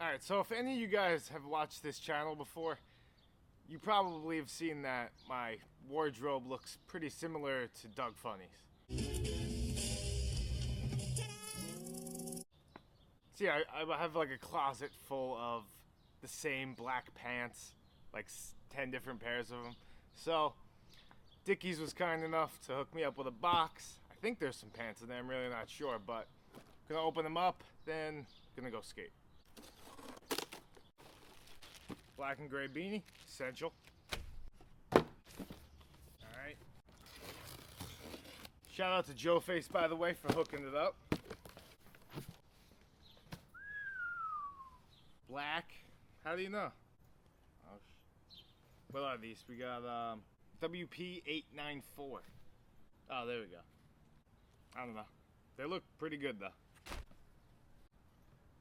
Alright, so if any of you guys have watched this channel before, you probably have seen that my wardrobe looks pretty similar to Doug Funny's. See, I have like a closet full of the same black pants, like 10 different pairs of them. So, Dickies was kind enough to hook me up with a box. I think there's some pants in there, I'm really not sure, but I'm gonna open them up, then gonna go skate. Black and gray beanie, essential. Alright. Shout out to Joeface, by the way, for hooking it up. Black. How do you know? Oh, what are these? We got WP894. Oh, there we go. I don't know. They look pretty good though.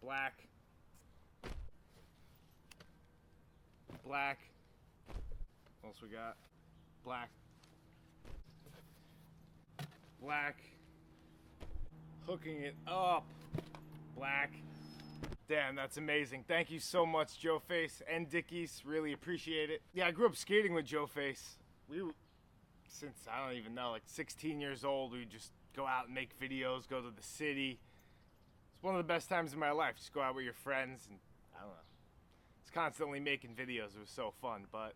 Black. Black. What else we got? Black. Black. Hooking it up. Black. Damn, that's amazing. Thank you so much, Joeface and Dickies. Really appreciate it. Yeah, I grew up skating with Joeface. Since, I don't even know, like 16 years old, we just go out and make videos, go to the city. It's one of the best times of my life. Just go out with your friends and, I don't know. It's constantly making videos. It was so fun, but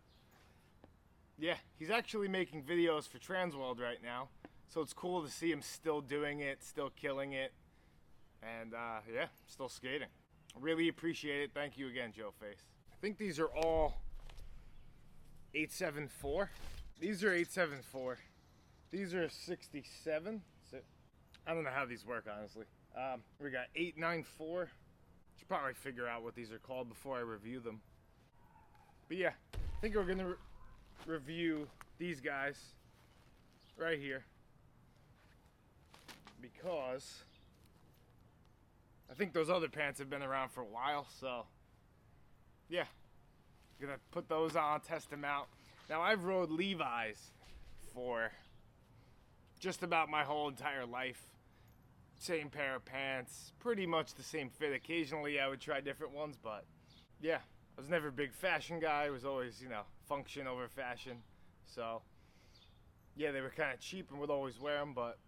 yeah, he's actually making videos for Transworld right now. So it's cool to see him still doing it, still killing it. And yeah, still skating. Really appreciate it. Thank you again, Joeface. I think these are all 874. These are 874. These are 67. So, I don't know how these work, honestly. We got 894. Should probably figure out what these are called before I review them. But yeah, I think we're gonna review these guys right here because I think those other pants have been around for a while, so yeah, gonna put those on, test them out. Now I've rode Levi's for just about my whole entire life. Same pair of pants, pretty much the same fit. Occasionally I would try different ones, but yeah, I was never a big fashion guy. I was always, you know, function over fashion. So yeah, they were kind of cheap and would always wear them, but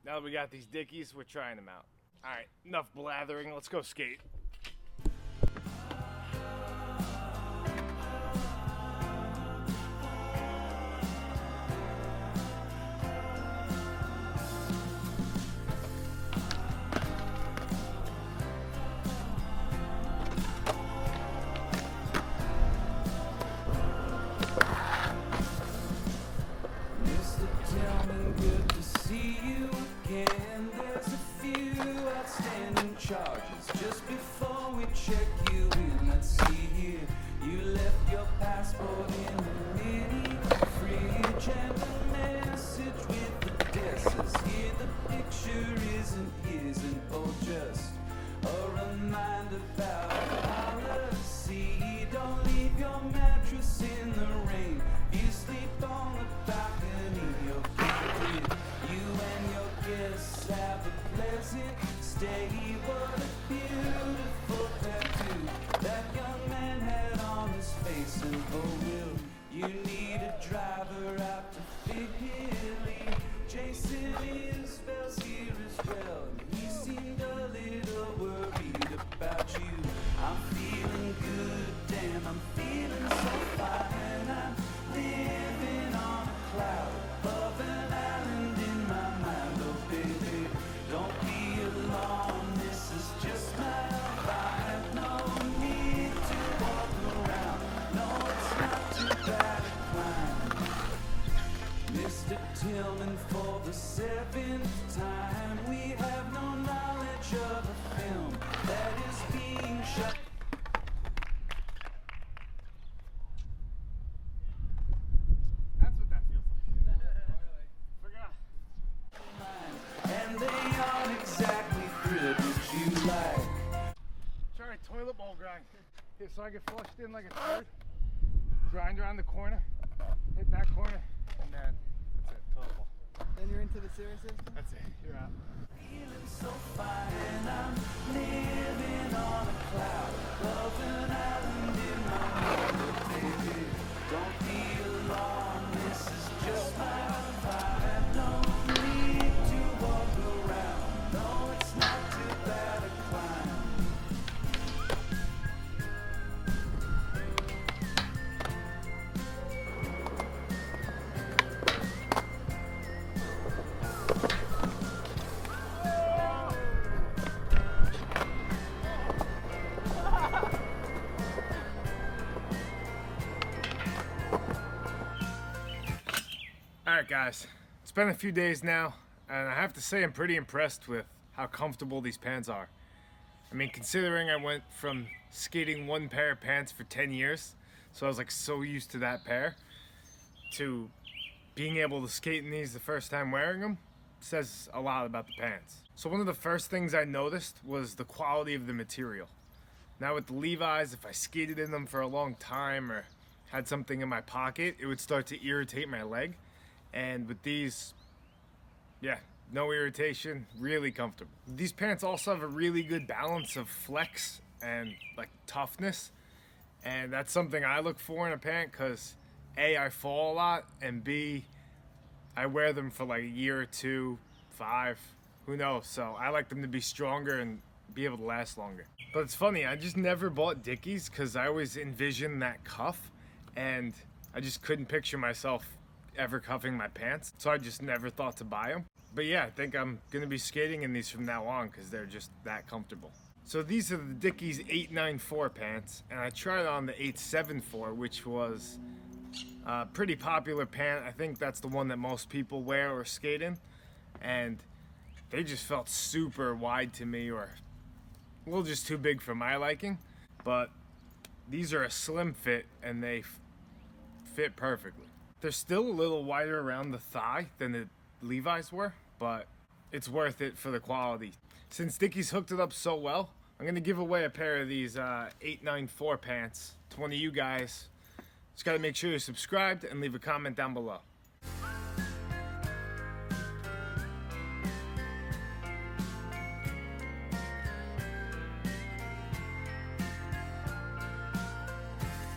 now that we got these Dickies, we're trying them out. All right, enough blathering. Let's go skate. Charges. Just before we check you in, let's see here. You left your passport in the mini fridge and a message with the addresses. Here the picture isn't or just a reminder about policy. Don't leave your mattress in the rain. You sleep on the balcony, you're gifted. You and your guests have a pleasant stay. What a beautiful tattoo that young man had on his face. And oh, will you need a driver out to Big Hilly? Jason Isbell's here as well, and he seemed a little worried about you. I'm feeling good, damn, I'm feeling so fine. I'm living on a cloud above an island in my mind. Oh baby, don't be alarmed, this is just my vibe. No need to walk around, no, it's not too bad a climb. Mr. Tillman, for the 7th time, we have no knowledge of a film that is being shot. That's what that feels like. Forgot. And they aren't exactly thrilled with you like. Try a toilet bowl grind. Okay, so I get flushed in like a third. Grind around the corner. Hit that corner. And then that's it. Toilet bowl. Then you're into the sewer system? That's it. You're out. Feeling so fine, I'm living on a cloud. Alright guys, it's been a few days now, and I have to say I'm pretty impressed with how comfortable these pants are. I mean, considering I went from skating one pair of pants for 10 years, so I was like so used to that pair, to being able to skate in these the first time wearing them, says a lot about the pants. So one of the first things I noticed was the quality of the material. Now with the Levi's, if I skated in them for a long time or had something in my pocket, it would start to irritate my leg. And with these, yeah, no irritation, really comfortable. These pants also have a really good balance of flex and like toughness. And that's something I look for in a pant because A, I fall a lot, and B, I wear them for like a year or two, 5, who knows. So I like them to be stronger and be able to last longer. But it's funny, I just never bought Dickies because I always envisioned that cuff, and I just couldn't picture myself ever cuffing my pants, so I just never thought to buy them. But yeah, I think I'm gonna be skating in these from now on because they're just that comfortable. So these are the Dickies 894 pants, and I tried on the 874, which was a pretty popular pant. I think that's the one that most people wear or skate in, and they just felt super wide to me, or a little just too big for my liking. But these are a slim fit, and they fit perfectly. They're still a little wider around the thigh than the Levi's were, but it's worth it for the quality. Since Dickies hooked it up so well, I'm gonna give away a pair of these 894 pants to one of you guys. Just gotta make sure you're subscribed and leave a comment down below.